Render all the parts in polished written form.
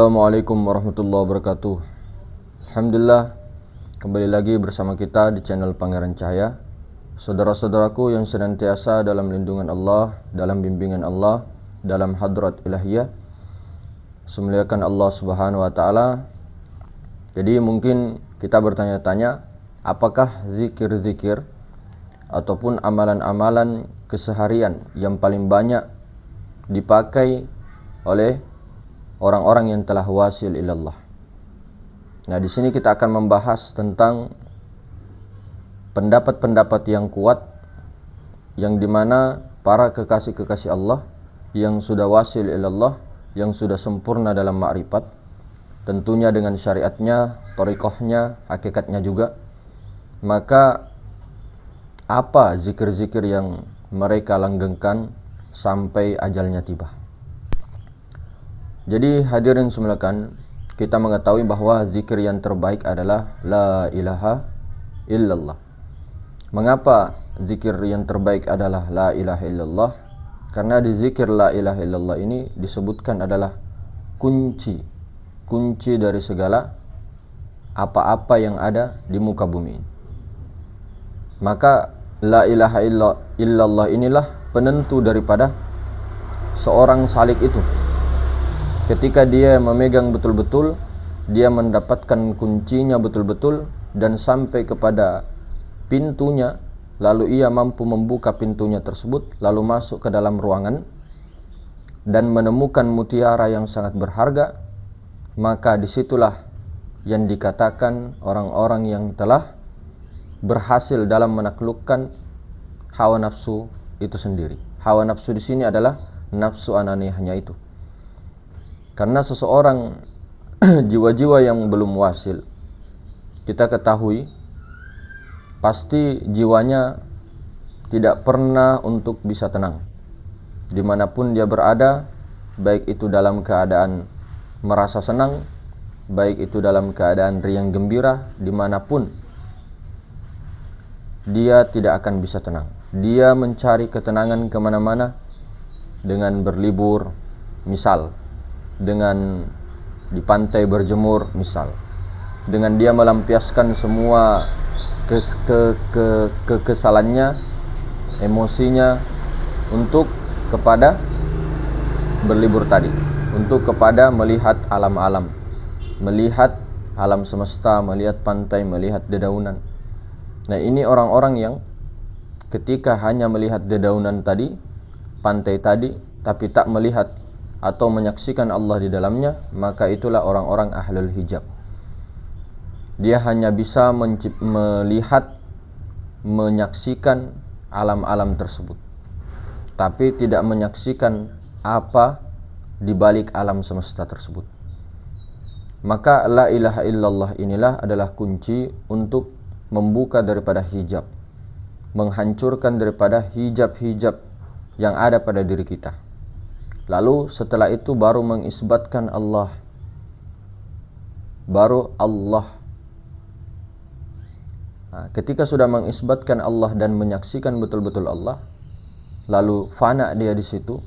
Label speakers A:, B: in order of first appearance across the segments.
A: Assalamualaikum warahmatullahi wabarakatuh. Alhamdulillah, kembali lagi bersama kita di channel Pangeran Cahaya. Saudara-saudaraku yang senantiasa dalam lindungan Allah, dalam bimbingan Allah, dalam hadrat ilahiyah, semuliakan Allah Subhanahu wa taala. Jadi mungkin kita bertanya-tanya, apakah zikir-zikir ataupun amalan-amalan keseharian yang paling banyak dipakai oleh orang-orang yang telah wasil ilallah. Nah, di sini kita akan membahas tentang pendapat-pendapat yang kuat yang dimana para kekasih-kekasih Allah yang sudah wasil ilallah, yang sudah sempurna dalam ma'rifat, tentunya dengan syariatnya, thariqahnya, hakikatnya juga. Maka apa zikir-zikir yang mereka langgengkan sampai ajalnya tiba? Jadi hadirin semulakan, kita mengetahui bahwa zikir yang terbaik adalah La ilaha illallah. Mengapa zikir yang terbaik adalah La ilaha illallah? Karena di zikir La ilaha illallah ini disebutkan adalah kunci dari segala apa-apa yang ada di muka bumi ini. Maka La ilaha illallah inilah penentu daripada seorang salik itu. Ketika dia memegang betul-betul, dia mendapatkan kuncinya betul-betul dan sampai kepada pintunya, lalu ia mampu membuka pintunya tersebut, lalu masuk ke dalam ruangan dan menemukan mutiara yang sangat berharga, maka disitulah yang dikatakan orang-orang yang telah berhasil dalam menaklukkan hawa nafsu itu sendiri. Hawa nafsu di sini adalah nafsu ananiyahnya itu. Karena seseorang jiwa-jiwa yang belum wasil, kita ketahui pasti jiwanya tidak pernah untuk bisa tenang dimanapun dia berada, baik itu dalam keadaan merasa senang, baik itu dalam keadaan riang gembira, dimanapun dia tidak akan bisa tenang. Dia mencari ketenangan kemana-mana dengan berlibur, misal dengan di pantai berjemur, misal dengan dia melampiaskan semua kekesalannya, emosinya untuk kepada berlibur tadi, untuk kepada melihat alam-alam, melihat alam semesta, melihat pantai, melihat dedaunan. Nah, ini orang-orang yang ketika hanya melihat dedaunan tadi, pantai tadi, tapi tak melihat atau menyaksikan Allah di dalamnya, maka itulah orang-orang ahlul hijab. Dia hanya bisa melihat, menyaksikan alam-alam tersebut, tapi tidak menyaksikan apa di balik alam semesta tersebut. Maka la ilaha illallah inilah adalah kunci untuk membuka daripada hijab, menghancurkan daripada hijab-hijab yang ada pada diri kita. Lalu setelah itu baru mengisbatkan Allah, baru Allah. Nah, ketika sudah mengisbatkan Allah dan menyaksikan betul-betul Allah, lalu fana dia di situ,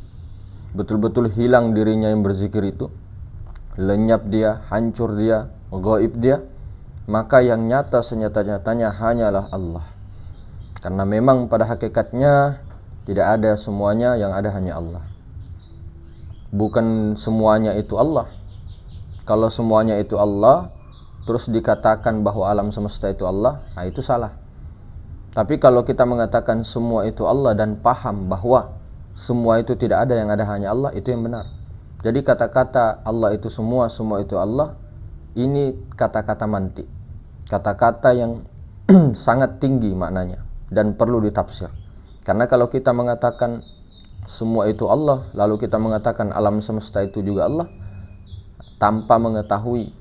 A: betul-betul hilang dirinya yang berzikir itu, lenyap dia, hancur dia, gaib dia, maka yang nyata senyata-nyatanya hanyalah Allah. Karena memang pada hakikatnya tidak ada semuanya, yang ada hanya Allah. Bukan semuanya itu Allah. Kalau semuanya itu Allah, terus dikatakan bahwa alam semesta itu Allah, nah itu salah. Tapi kalau kita mengatakan semua itu Allah dan paham bahwa semua itu tidak ada, yang ada hanya Allah, itu yang benar. Jadi kata-kata Allah itu semua itu Allah, ini kata-kata mantik, kata-kata yang sangat tinggi maknanya dan perlu ditafsir. Karena kalau kita mengatakan semua itu Allah, lalu kita mengatakan alam semesta itu juga Allah, tanpa mengetahui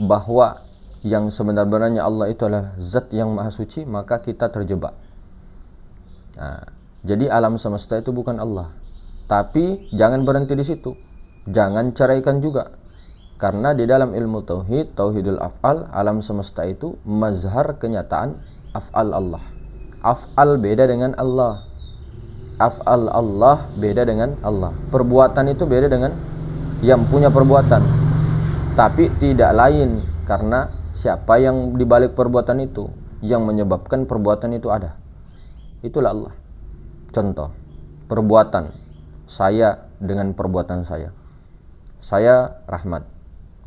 A: bahwa yang sebenarnya Allah itu adalah zat yang maha suci, maka kita terjebak. Nah, jadi alam semesta itu bukan Allah. Tapi jangan berhenti di situ, jangan ceraikan juga. Karena di dalam ilmu tauhid, tauhidul af'al, alam semesta itu mazhar kenyataan af'al Allah. Af'al beda dengan Allah. Af'al Allah beda dengan Allah. Perbuatan itu beda dengan yang punya perbuatan. Tapi tidak lain karena siapa yang dibalik perbuatan itu, yang menyebabkan perbuatan itu ada. Itulah Allah. Contoh, perbuatan saya dengan perbuatan saya. Saya Rahmat.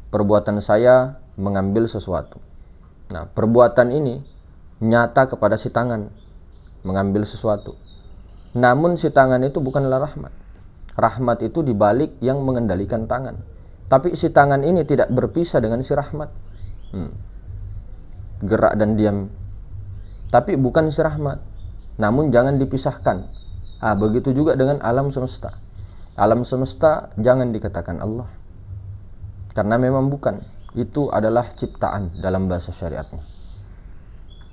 A: Perbuatan saya mengambil sesuatu. Nah, perbuatan ini nyata kepada si tangan mengambil sesuatu. Namun si tangan itu bukanlah Rahmat. Rahmat itu dibalik yang mengendalikan tangan. Tapi si tangan ini tidak berpisah dengan si Rahmat. Gerak dan diam. Tapi bukan si Rahmat. Namun jangan dipisahkan. Begitu juga dengan alam semesta. Alam semesta jangan dikatakan Allah. Karena memang bukan. Itu adalah ciptaan dalam bahasa syariatnya.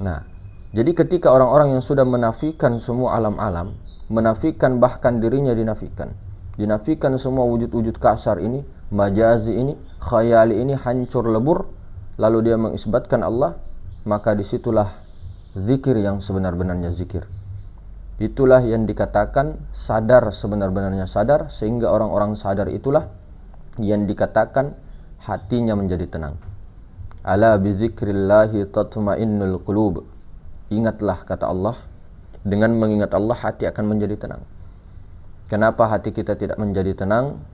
A: Nah, jadi ketika orang-orang yang sudah menafikan semua alam-alam, menafikan bahkan dirinya dinafikan semua wujud-wujud kasar ini, majazi ini, khayali ini hancur lebur, lalu dia mengisbatkan Allah, maka disitulah zikir yang sebenar-benarnya zikir. Itulah yang dikatakan sadar sebenar-benarnya sadar, sehingga orang-orang sadar itulah yang dikatakan hatinya menjadi tenang. Ala bizikrillahi tatma'innul qulub. Ingatlah, kata Allah, dengan mengingat Allah hati akan menjadi tenang. Kenapa hati kita tidak menjadi tenang?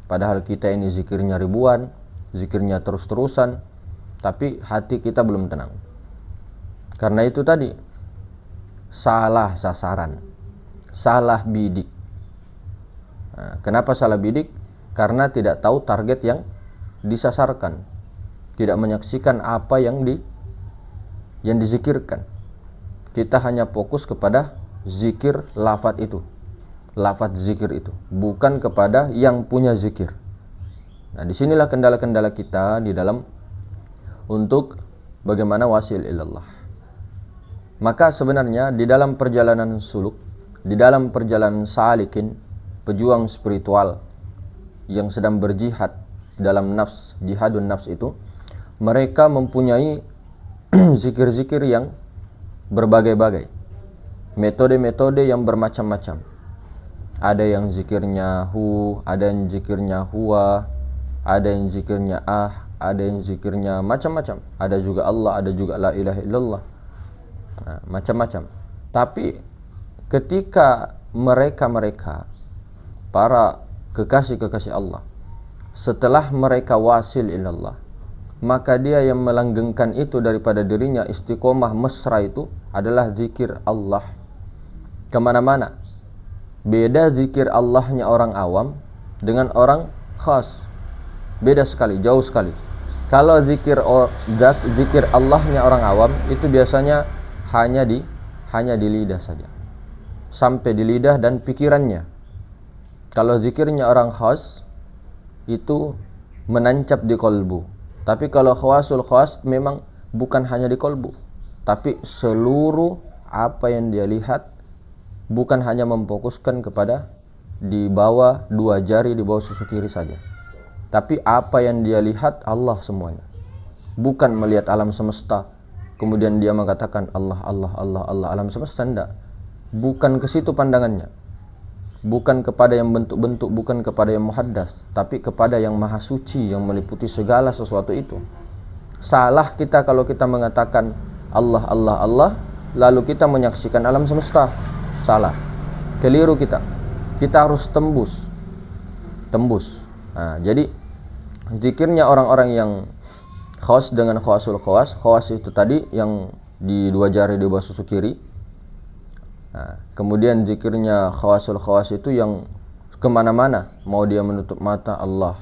A: Padahal kita ini zikirnya ribuan, zikirnya terus-terusan, tapi hati kita belum tenang. Karena itu tadi, salah sasaran, salah bidik. Kenapa salah bidik? Karena tidak tahu target yang disasarkan, tidak menyaksikan apa yang dizikirkan. Kita hanya fokus kepada zikir lafaz itu, lafaz zikir itu, bukan kepada yang punya zikir. Nah, disinilah kendala-kendala kita di dalam untuk bagaimana wasil ilallah. Maka sebenarnya di dalam perjalanan suluk, di dalam perjalanan salikin, pejuang spiritual yang sedang berjihad dalam nafs, jihadun nafs itu, mereka mempunyai zikir-zikir yang berbagai-bagai, metode-metode yang bermacam-macam. Ada yang zikirnya hu, ada yang zikirnya huwa, ada yang zikirnya ada yang zikirnya macam-macam. Ada juga Allah, ada juga la ilaha illallah. Macam-macam. Tapi ketika mereka para kekasih-kekasih Allah, setelah mereka wasil ilallah, maka dia yang melanggengkan itu daripada dirinya, istiqomah mesra itu adalah zikir Allah kemana-mana. Beda zikir Allahnya orang awam dengan orang khas, beda sekali, jauh sekali. Kalau zikir Allahnya orang awam itu biasanya hanya di lidah saja, sampai di lidah dan pikirannya. Kalau zikirnya orang khas itu menancap di kolbu. Tapi kalau khawasul khawas memang bukan hanya di kolbu, tapi seluruh apa yang dia lihat, bukan hanya memfokuskan kepada di bawah dua jari di bawah susu kiri saja, tapi apa yang dia lihat Allah semuanya. Bukan melihat alam semesta kemudian dia mengatakan Allah Allah Allah Allah alam semesta, enggak. Bukan ke situ pandangannya. Bukan kepada yang bentuk-bentuk, bukan kepada yang muhaddas, tapi kepada yang maha suci, yang meliputi segala sesuatu itu. Salah kita kalau kita mengatakan Allah Allah Allah lalu kita menyaksikan alam semesta. Salah, keliru kita. Kita harus tembus. Jadi zikirnya orang-orang yang khawas dengan khawasul khawas. Khawas itu tadi yang di dua jari di bawah susu kiri. Kemudian zikirnya khawasul khawas itu yang kemana-mana, mau dia menutup mata Allah,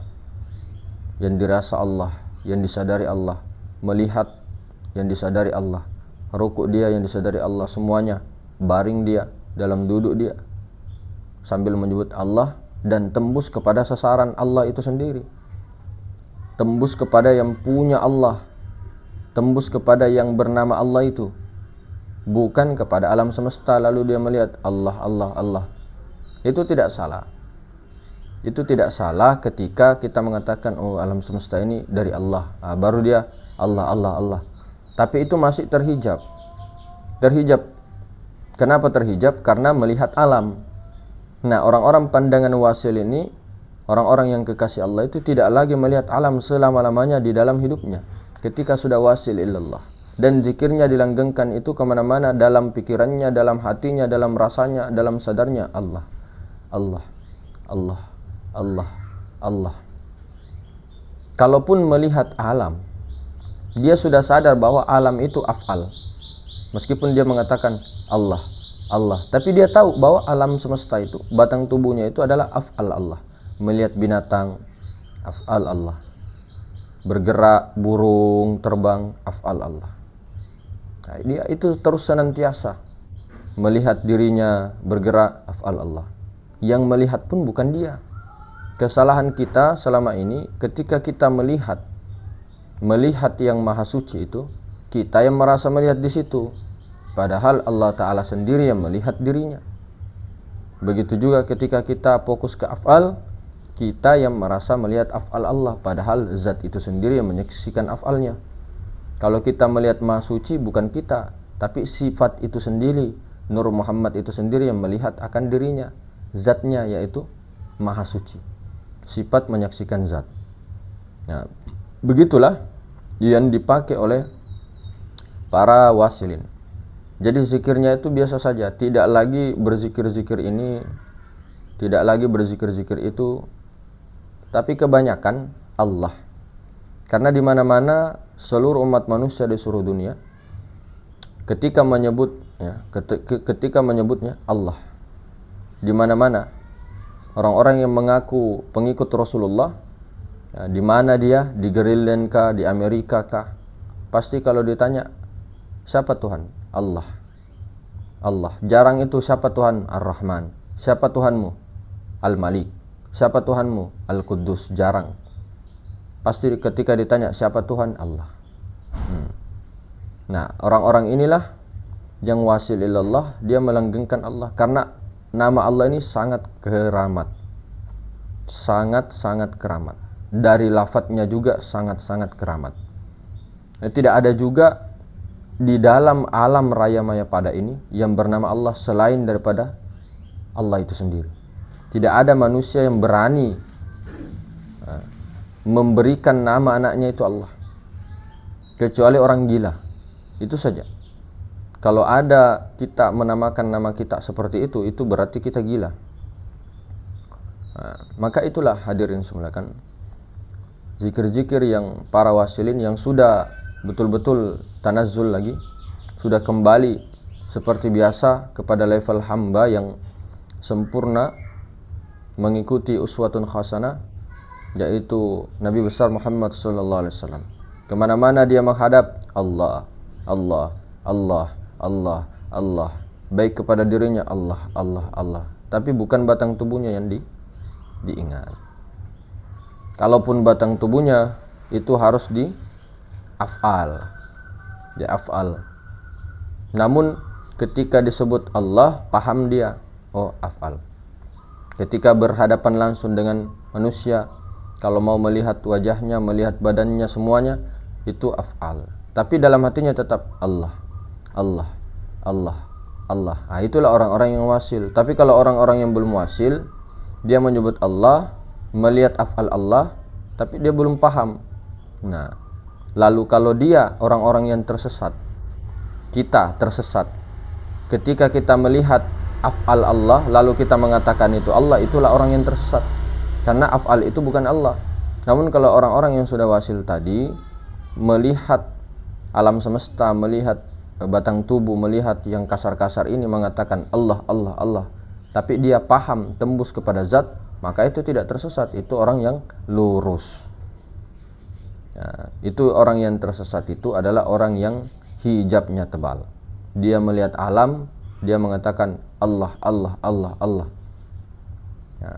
A: yang dirasa Allah, yang disadari Allah, melihat yang disadari Allah, rukuk dia yang disadari Allah, semuanya, baring dia, dalam duduk dia, sambil menyebut Allah dan tembus kepada sasaran Allah itu sendiri, tembus kepada yang punya Allah, tembus kepada yang bernama Allah itu, bukan kepada alam semesta lalu dia melihat Allah Allah Allah. Itu tidak salah. Itu tidak salah ketika kita mengatakan oh alam semesta ini dari Allah. Baru dia Allah Allah Allah. Tapi itu masih terhijab. Kenapa terhijab? Karena melihat alam. Nah, orang-orang pandangan wasil ini Orang-orang yang kekasih Allah itu tidak lagi melihat alam selama-lamanya di dalam hidupnya ketika sudah wasil ilallah. Dan zikirnya dilanggengkan itu kemana-mana, dalam pikirannya, dalam hatinya, dalam rasanya, dalam sadarnya. Allah, Allah, Allah, Allah, Allah. Kalaupun melihat alam, dia sudah sadar bahwa alam itu af'al. Meskipun dia mengatakan Allah, Allah, tapi dia tahu bahwa alam semesta itu, batang tubuhnya itu adalah af'al Allah. Melihat binatang, af'al Allah. Bergerak, burung, terbang, af'al Allah. Nah, dia itu terus senantiasa melihat dirinya bergerak, af'al Allah. Yang melihat pun bukan dia. Kesalahan kita selama ini ketika kita melihat yang maha suci itu, kita yang merasa melihat di situ, padahal Allah Ta'ala sendiri yang melihat dirinya. Begitu juga ketika kita fokus ke af'al, kita yang merasa melihat af'al Allah, padahal zat itu sendiri yang menyaksikan af'alnya. Kalau kita melihat maha suci, bukan kita, tapi sifat itu sendiri, Nur Muhammad itu sendiri yang melihat akan dirinya, zatnya yaitu maha suci. Sifat menyaksikan zat. Nah, begitulah yang dipakai oleh para wasilin. Jadi zikirnya itu biasa saja, tidak lagi berzikir-zikir ini, tidak lagi berzikir-zikir itu, tapi kebanyakan Allah. Karena di mana-mana seluruh umat manusia di seluruh dunia ketika menyebutnya Allah. Di mana-mana orang-orang yang mengaku pengikut Rasulullah, ya, di mana dia, di Greenland kah, di Amerika kah, pasti kalau ditanya siapa Tuhan? Allah. Allah. Jarang itu siapa Tuhan? Ar-Rahman. Siapa Tuhanmu? Al-Malik. Siapa Tuhanmu? Al-Quddus. Jarang. Pasti ketika ditanya siapa Tuhan? Allah. Nah, orang-orang inilah yang wasil ilallah, dia melanggengkan Allah. Karena nama Allah ini sangat keramat. Sangat-sangat keramat. Dari lafadznya juga sangat-sangat keramat. Tidak ada juga di dalam alam raya maya pada ini yang bernama Allah selain daripada Allah itu sendiri. Tidak ada manusia yang berani memberikan nama anaknya itu Allah, kecuali orang gila. Itu saja. Kalau ada kita menamakan nama kita seperti itu berarti kita gila. Maka itulah hadirin semulakan, zikir-zikir yang para wasilin yang sudah betul-betul tanazzul lagi, sudah kembali seperti biasa kepada level hamba yang sempurna, mengikuti uswatun hasanah, yaitu Nabi besar Muhammad sallallahu alaihi wasallam. Kemana-mana dia menghadap Allah, Allah, Allah, Allah, Allah. Baik kepada dirinya Allah, Allah, Allah. Tapi bukan batang tubuhnya yang diingat. Kalaupun batang tubuhnya itu harus di af'al, di af'al. Namun ketika disebut Allah, paham dia, oh af'al. Ketika berhadapan langsung dengan manusia, kalau mau melihat wajahnya, melihat badannya, semuanya itu af'al. Tapi dalam hatinya tetap Allah, Allah, Allah, Allah. Nah, itulah orang-orang yang wasil. Tapi kalau orang-orang yang belum wasil, dia menyebut Allah, melihat af'al Allah, tapi dia belum paham. Nah, lalu kalau dia orang-orang yang tersesat, kita tersesat, ketika kita melihat af'al Allah lalu kita mengatakan itu Allah, itulah orang yang tersesat. Karena af'al itu bukan Allah. Namun kalau orang-orang yang sudah wasil tadi melihat alam semesta, melihat batang tubuh, melihat yang kasar-kasar ini, mengatakan Allah, Allah, Allah, tapi dia paham tembus kepada zat, maka itu tidak tersesat. Itu orang yang lurus. Ya, itu orang yang tersesat itu adalah orang yang hijabnya tebal. Dia melihat alam, dia mengatakan Allah, Allah, Allah, Allah. Ya,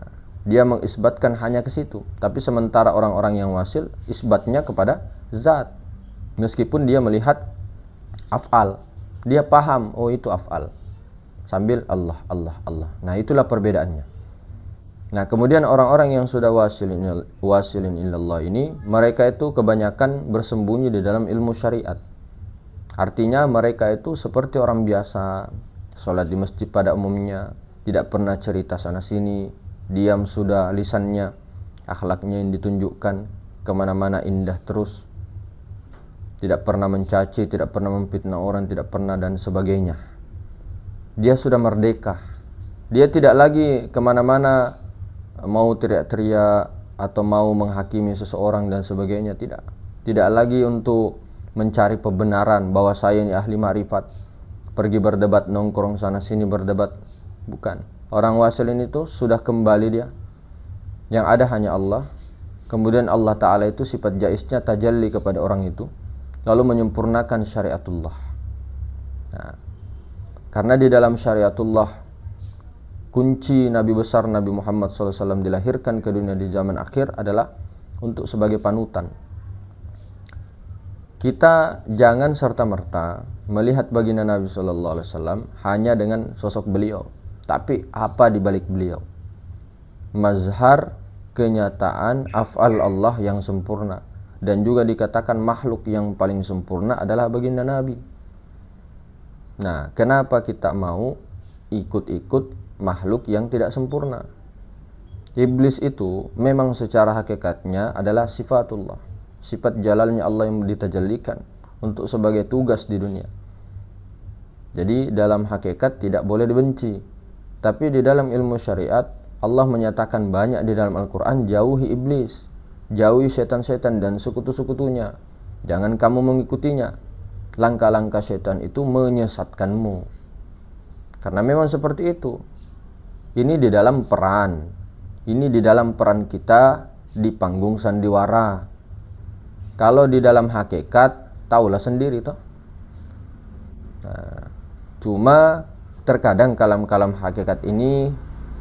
A: dia mengisbatkan hanya ke situ. Tapi sementara orang-orang yang wasil, isbatnya kepada zat. Meskipun dia melihat af'al, dia paham, oh itu af'al, sambil Allah, Allah, Allah. Nah, itulah perbedaannya. Nah, kemudian orang-orang yang sudah wasilin ilallah ini, mereka itu kebanyakan bersembunyi di dalam ilmu syariat. Artinya mereka itu seperti orang biasa, sholat di masjid pada umumnya, tidak pernah cerita sana sini, diam sudah lisannya. akhlaknya yang ditunjukkan, kemana-mana indah terus, tidak pernah mencaci, tidak pernah memfitnah orang, tidak pernah dan sebagainya. Dia sudah merdeka. Dia tidak lagi kemana-mana mau teriak-teriak atau mau menghakimi seseorang dan sebagainya. Tidak lagi untuk mencari pembenaran bahwa saya ini ahli ma'rifat, pergi berdebat, nongkrong sana sini berdebat. Bukan. Orang wasilin itu sudah kembali dia. Yang ada hanya Allah. Kemudian Allah Ta'ala itu sifat jaiznya tajalli kepada orang itu, lalu menyempurnakan syariatullah. Nah, karena di dalam syariatullah, kunci Nabi besar Nabi Muhammad SAW dilahirkan ke dunia di zaman akhir adalah untuk sebagai panutan. Kita jangan serta-merta melihat baginda Nabi SAW hanya dengan sosok beliau, tapi apa di balik beliau. Mazhar, kenyataan, af'al Allah yang sempurna. Dan juga dikatakan makhluk yang paling sempurna adalah baginda Nabi. Nah, kenapa kita mau ikut-ikut makhluk yang tidak sempurna? Iblis itu memang secara hakikatnya adalah sifatullah, sifat jalalnya Allah yang ditajallikan untuk sebagai tugas di dunia. Jadi dalam hakikat tidak boleh dibenci. Tapi di dalam ilmu syariat Allah menyatakan banyak di dalam Al-Quran, jauhi iblis, jauhi setan-setan dan sekutu-sekutunya, jangan kamu mengikutinya. Langkah-langkah setan itu menyesatkanmu. Karena memang seperti itu. Ini di dalam peran, ini di dalam peran kita di panggung sandiwara. Kalau di dalam hakikat, taulah sendiri toh. Nah, cuma terkadang kalam-kalam hakikat ini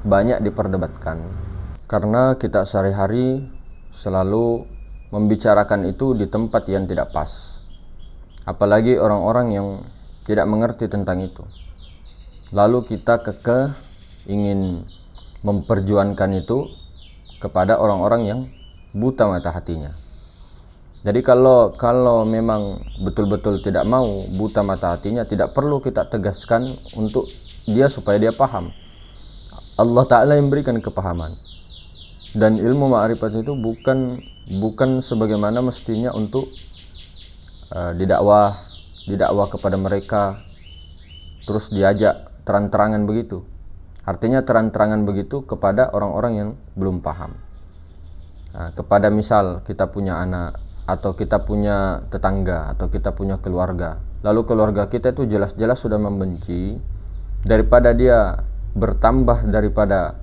A: banyak diperdebatkan, karena kita sehari-hari selalu membicarakan itu di tempat yang tidak pas, apalagi orang-orang yang tidak mengerti tentang itu. Lalu kita kekeh ingin memperjuangkan itu kepada orang-orang yang buta mata hatinya. Jadi kalau memang betul-betul tidak mau, buta mata hatinya, tidak perlu kita tegaskan untuk dia supaya dia paham. Allah Ta'ala yang berikan kepahaman. Dan ilmu ma'rifat itu bukan sebagaimana mestinya untuk didakwah kepada mereka, terus diajak terang-terangan begitu. Artinya terang-terangan begitu kepada orang-orang yang belum paham. Nah, kepada misal kita punya anak, atau kita punya tetangga, atau kita punya keluarga, lalu keluarga kita itu jelas-jelas sudah membenci, daripada dia bertambah daripada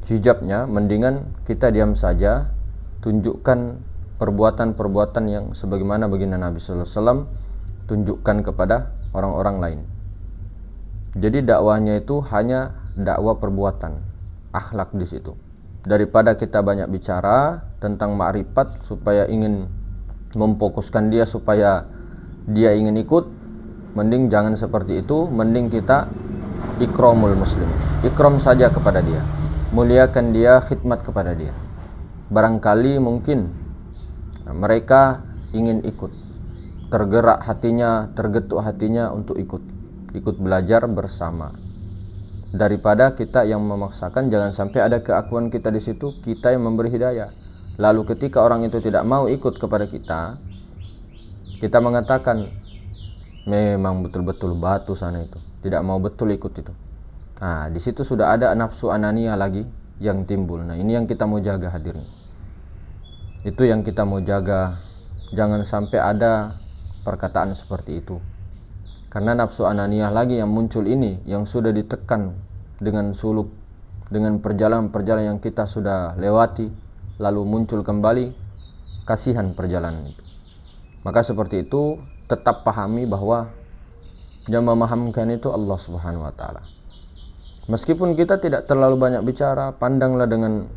A: hijabnya, mendingan kita diam saja, tunjukkan perbuatan-perbuatan yang sebagaimana baginda Nabi sallallahu alaihi wasallam tunjukkan kepada orang-orang lain. Jadi dakwahnya itu hanya dakwah perbuatan, akhlak di situ. Daripada kita banyak bicara tentang ma'rifat supaya ingin memfokuskan dia supaya dia ingin ikut, mending jangan seperti itu. Mending kita ikramul muslim, ikram saja kepada dia, muliakan dia, khidmat kepada dia. Barangkali mungkin mereka ingin ikut, tergerak hatinya, tergetuk hatinya untuk ikut belajar bersama. Daripada kita yang memaksakan, jangan sampai ada keakuan kita di situ, kita yang memberi hidayah. Lalu ketika orang itu tidak mau ikut kepada kita, kita mengatakan memang betul-betul batu sana itu, tidak mau betul ikut itu. Nah, di situ sudah ada nafsu anania lagi yang timbul. Nah, ini yang kita mau jaga hadirin. Itu yang kita mau jaga. Jangan sampai ada perkataan seperti itu. Karena nafsu anania lagi yang muncul ini, yang sudah ditekan dengan suluk, dengan perjalanan-perjalanan yang kita sudah lewati, lalu muncul kembali, kasihan perjalanan itu. Maka seperti itu, tetap pahami bahwa yang memahamkan itu Allah Subhanahu wa Ta'ala. Meskipun kita tidak terlalu banyak bicara, pandanglah dengan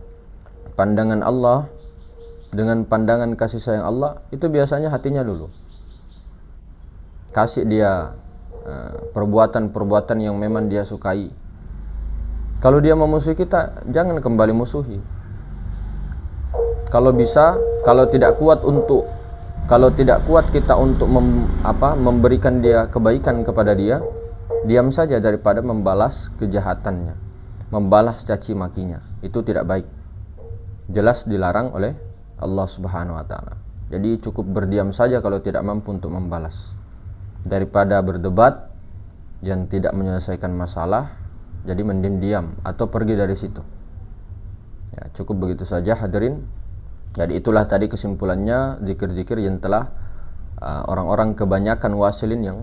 A: pandangan Allah, dengan pandangan kasih sayang Allah. Itu biasanya hatinya dulu. Kasih dia perbuatan-perbuatan yang memang dia sukai. Kalau dia memusuhi kita, jangan kembali musuhi. Kalau bisa, kalau tidak kuat kita untuk memberikan dia kebaikan kepada dia, diam saja daripada membalas kejahatannya, membalas caci makinya. Itu tidak baik. jelas dilarang oleh Allah Subhanahu wa taala. Jadi cukup berdiam saja kalau tidak mampu untuk membalas, daripada berdebat yang tidak menyelesaikan masalah. Jadi mending diam atau pergi dari situ. Ya, cukup begitu saja hadirin. Jadi itulah tadi kesimpulannya zikir-zikir yang telah orang-orang kebanyakan wasilin yang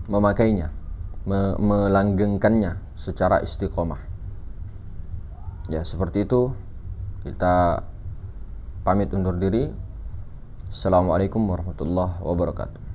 A: memakainya, melanggengkannya secara istiqomah. Ya, seperti itu. Kita pamit undur diri. Assalamualaikum warahmatullahi wabarakatuh.